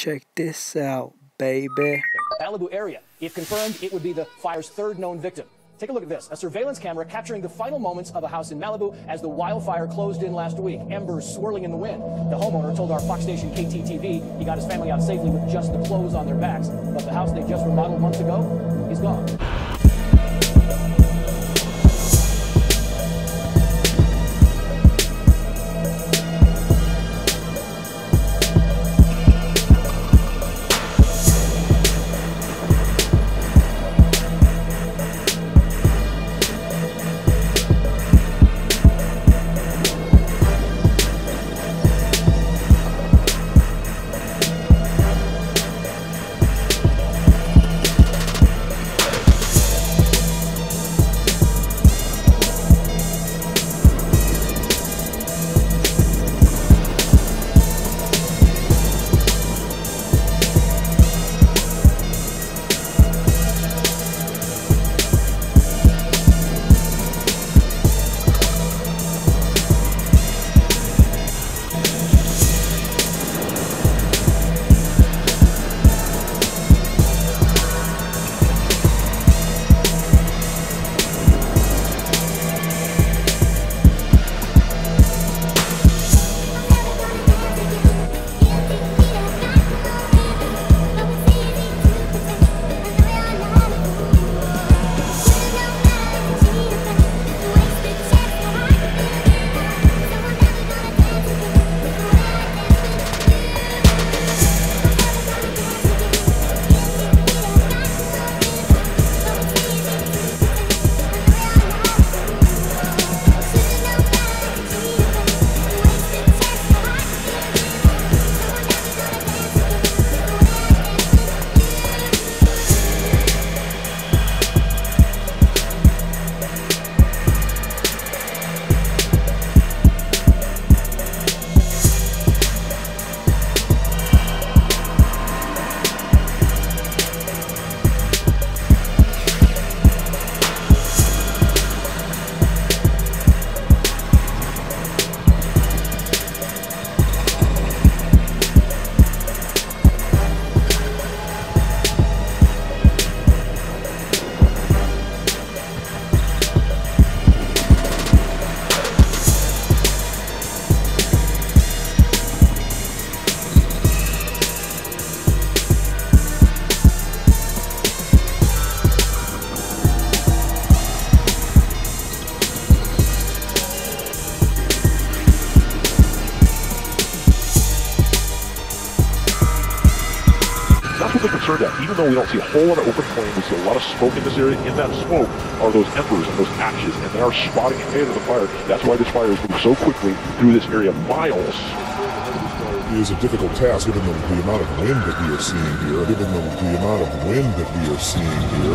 Check this out, baby. Malibu area. If confirmed, it would be the fire's third known victim. Take a look at this. A surveillance camera capturing the final moments of a house in Malibu as the wildfire closed in last week. Embers swirling in the wind. The homeowner told our Fox station KTTV he got his family out safely with just the clothes on their backs. But the house they just remodeled months ago is gone. Concerned at, even though we don't see a whole lot of open flame, we see a lot of smoke in this area. In that smoke are those embers and those ashes, and they are spotting ahead of the fire. That's why this fire is moving so quickly through this area, miles. It is a difficult task given the amount of wind that we are seeing here,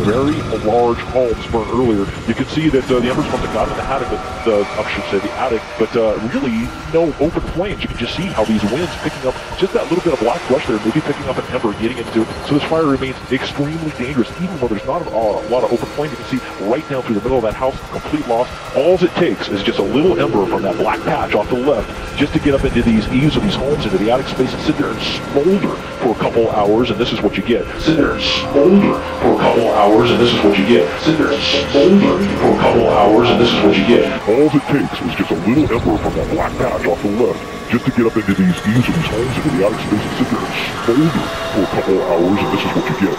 Very large homes burned earlier. You can see that the embers must have gotten in the attic, I should say the attic, but really no open flames. You can just see how these winds picking up just that little bit of black flush there, maybe picking up an ember, getting into it. So this fire remains extremely dangerous, even though there's not a lot of open flame. You can see right down through the middle of that house, complete loss. All it takes is just a little ember from that black patch off the left just to get up into these eaves of these homes, into the attic space, and sit there and smolder for a couple hours, and this is what you get. Sit there and smolder for a couple hours, and this is what you get. Sit there and smolder for a couple hours, and this is what you get. All it takes is just a little ember from that black patch off the left just to get up into these eaves of these homes, into the attic space, and sit there and smolder for a couple hours, and this is what you get.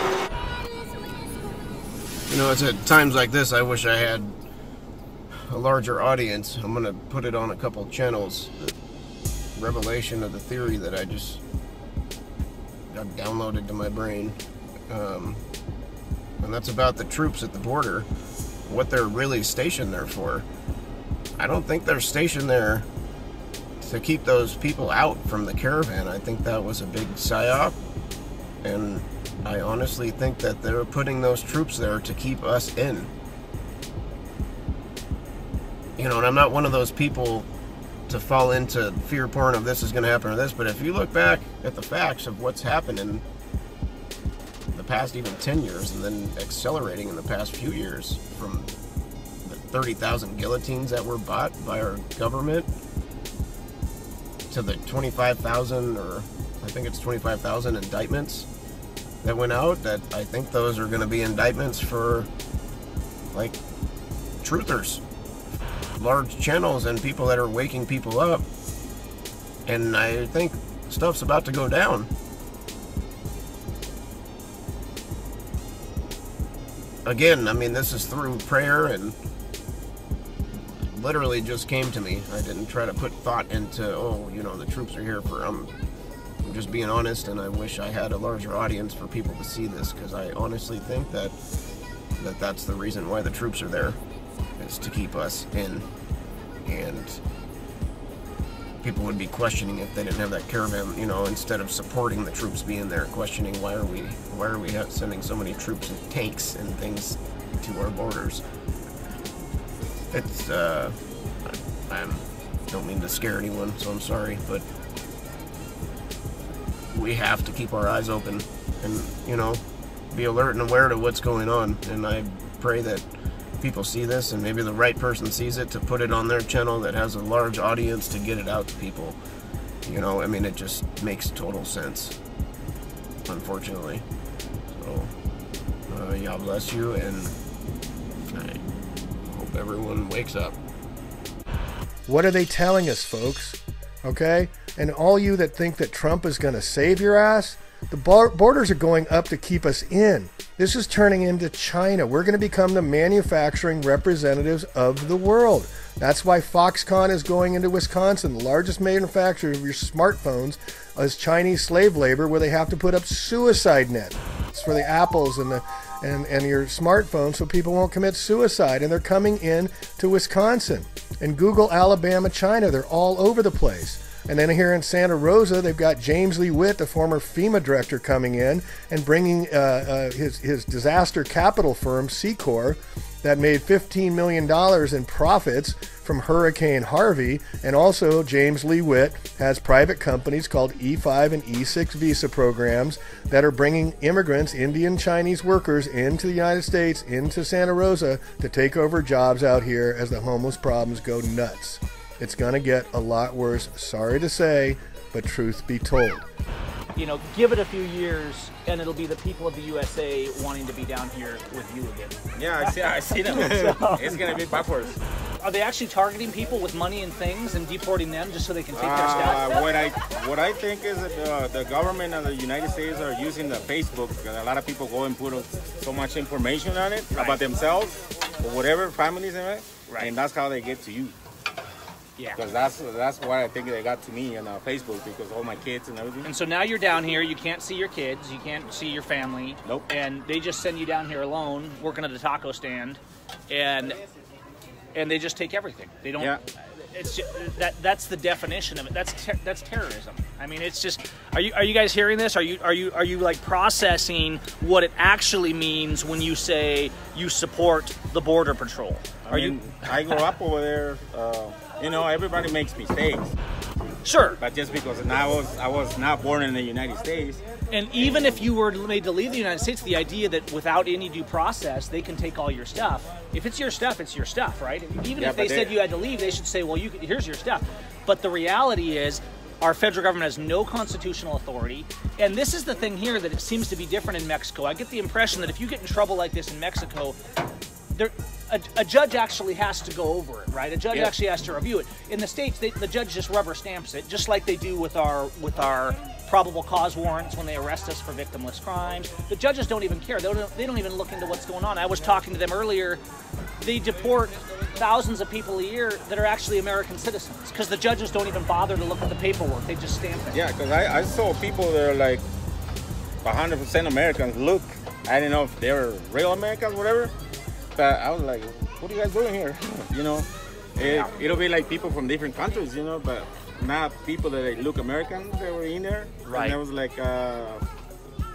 You know, it's at times like this I wish I had a larger audience. I'm going to put it on a couple channels. The revelation of the theory that I just got downloaded to my brain. And that's about the troops at the border, what they're really stationed there for. I don't think they're stationed there to keep those people out from the caravan. I think that was a big psyop, and I honestly think that they're putting those troops there to keep us in. You know, and I'm not one of those people to fall into fear porn of this is going to happen or this, but if you look back at the facts of what's happened in the past even 10 years, and then accelerating in the past few years, from the 30,000 guillotines that were bought by our government to the 25,000, or I think it's 25,000 indictments that went out, that I think those are going to be indictments for, like, truthers, large channels and people that are waking people up. And I think stuff's about to go down. Again, I mean, this is through prayer, and literally just came to me. I didn't try to put thought into, oh, you know, the troops are here for, I'm just being honest, and I wish I had a larger audience for people to see this, because I honestly think that that's the reason why the troops are there, is to keep us in. And people would be questioning if they didn't have that caravan, you know, instead of supporting the troops being there, questioning why are we sending so many troops and tanks and things to our borders. It's I don't mean to scare anyone, so I'm sorry, but we have to keep our eyes open and, you know, be alert and aware to what's going on. And I pray that people see this, and maybe the right person sees it, to put it on their channel that has a large audience, to get it out to people. You know, I mean, it just makes total sense, unfortunately. So, y'all bless you, and I hope everyone wakes up. What are they telling us, folks? Okay? And all you that think that Trump is going to save your ass, the borders are going up to keep us in. This is turning into China. We're going to become the manufacturing representatives of the world. That's why Foxconn is going into Wisconsin. The largest manufacturer of your smartphones is Chinese slave labor, where they have to put up suicide nets for the Apples and your smartphones so people won't commit suicide. And they're coming in to Wisconsin. And Google, Alabama, China, they're all over the place. And then here in Santa Rosa, they've got James Lee Witt, the former FEMA director, coming in and bringing his disaster capital firm, Secor, that made $15 million in profits from Hurricane Harvey. And also, James Lee Witt has private companies called E5 and E6 visa programs that are bringing immigrants, Indian Chinese workers, into the United States, into Santa Rosa, to take over jobs out here as the homeless problems go nuts. It's going to get a lot worse, sorry to say, but truth be told. You know, give it a few years, and it'll be the people of the USA wanting to be down here with you again. Yeah, I see them. It's going to be backwards. Are they actually targeting people with money and things and deporting them just so they can take their stuff? What I think is that the government of the United States are using the Facebook, because a lot of people go and put so much information on it about themselves or whatever, families and that, and that's how they get to you. Yeah, because that's why I think they got to me on Facebook, because all my kids and everything. And so now you're down here, you can't see your kids, you can't see your family. Nope. And they just send you down here alone, working at a taco stand, and they just take everything. They don't. Yeah. It's just, that's the definition of it. That's terrorism. I mean, it's just. Are you guys hearing this? Are you like processing what it actually means when you say you support the Border Patrol? I grew up over there. You know, everybody makes mistakes. Sure. But just because now I was not born in the United States. And even if you were made to leave the United States, the idea that without any due process, they can take all your stuff. If it's your stuff, right? Even if they said you had to leave, they should say, well, here's your stuff. But the reality is, our federal government has no constitutional authority. And this is the thing here that it seems to be different in Mexico. I get the impression that if you get in trouble like this in Mexico, a judge actually has to go over it, right? A judge actually has to review it. In the States, the judge just rubber stamps it, just like they do with our probable cause warrants when they arrest us for victimless crimes. The judges don't even care. They don't even look into what's going on. I was talking to them earlier. They deport thousands of people a year that are actually American citizens because the judges don't even bother to look at the paperwork. They just stamp it. Yeah, because I saw people that are like 100% Americans. Look, I didn't know if they were real Americans, whatever. But I was like, what are you guys doing here? You know, it'll be like people from different countries, you know, but not people that they look American that were in there. Right. And I was like, I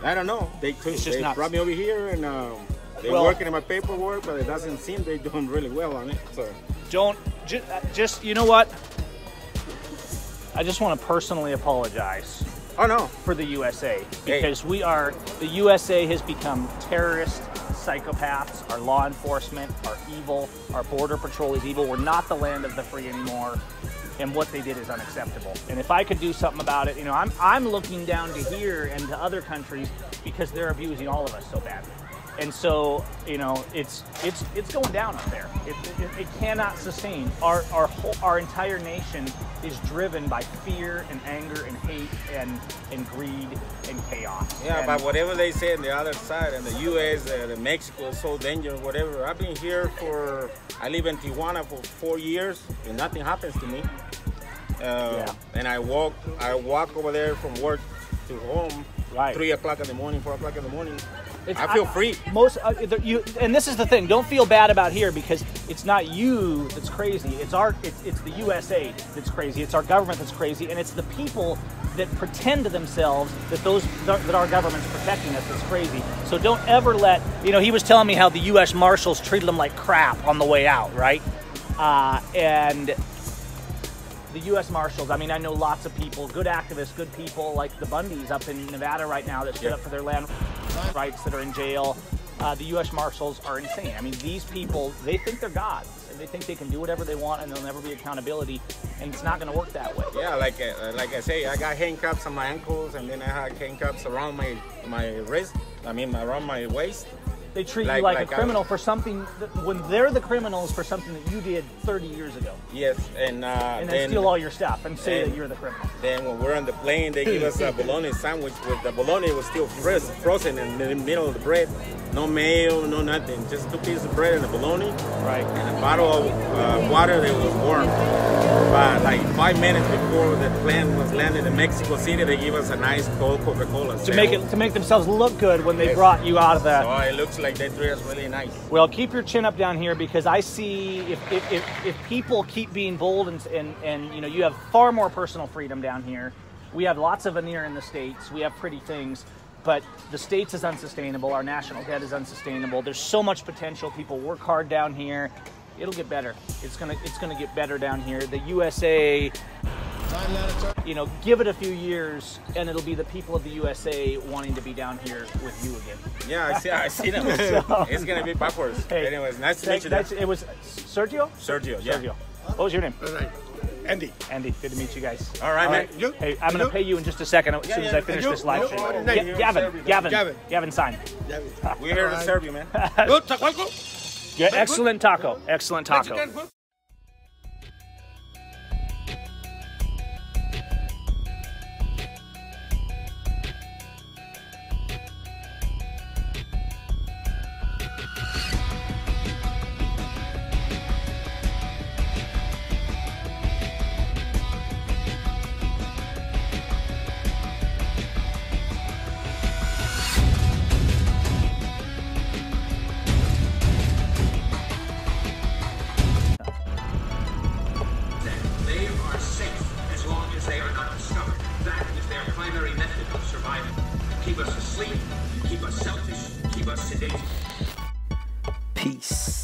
don't know. They brought me over here and they're working on my paperwork, but it doesn't seem they're doing really well on it. So just you know what? I just want to personally apologize. Oh no. For the USA, because the USA has become terrorist psychopaths. Our law enforcement are evil. Our border patrol is evil. We're not the land of the free anymore. and what they did is unacceptable. And if I could do something about it, you know, I'm looking down to here and to other countries because they're abusing all of us so badly. And so, you know, it's going down up there. It cannot sustain. Our entire nation is driven by fear and anger and hate and greed and chaos. Yeah, and but whatever they say on the other side, and the U.S., the Mexico is so dangerous, whatever. I've been here I live in Tijuana for 4 years, and nothing happens to me. And I walk over there from work to home, 3 o'clock in the morning, 4 o'clock in the morning. I feel free. And this is the thing. Don't feel bad about here because it's not you that's crazy. It's the USA that's crazy. It's our government that's crazy, and it's the people that pretend to themselves that our government's protecting us that's crazy. So don't ever let, you know, he was telling me how the U.S. Marshals treated him like crap on the way out, right? And the U.S. Marshals, I mean, I know lots of people, good activists, good people like the Bundys up in Nevada right now that stood up for their land rights that are in jail. The U.S. Marshals are insane. I mean, these people, they think they're gods, and they think they can do whatever they want, and there'll never be accountability, and it's not going to work that way. Yeah, like I say, I got handcuffs on my ankles, and then I had handcuffs around my wrist. I mean, around my waist. They treat you like a criminal for something when they're the criminals for something that you did 30 years ago. Yes, and then steal all your stuff and say that you're the criminal. Then when we're on the plane, they give us a bologna sandwich with the bologna was still frozen in the middle of the bread. No mayo, no nothing. Just 2 pieces of bread and a bologna. Right. And a bottle of water that was warm. But like 5 minutes before the plane was landed in Mexico City, they give us a nice cold Coca-Cola. To make themselves look good when they brought you out of that. So it looks like they treat us really nice. Well, keep your chin up down here because I see if people keep being bold and you know, you have far more personal freedom down here. We have lots of veneer in the States. We have pretty things. But the States is unsustainable. Our national debt is unsustainable. There's so much potential. People work hard down here. It'll get better. It's gonna get better down here. The USA, you know, give it a few years, and it'll be the people of the USA wanting to be down here with you again. Yeah, I see them. So, it's gonna be backwards. Hey, anyways, nice to meet you. It was Sergio. Sergio, yeah. Sergio. What was your name? Andy. Andy, good to meet you guys. All right, man. Hey, I'm going to pay you in just a second as soon as I finish this live stream. Gavin, sign. We're here to serve you, man. Yeah, excellent taco. Excellent taco. Peace.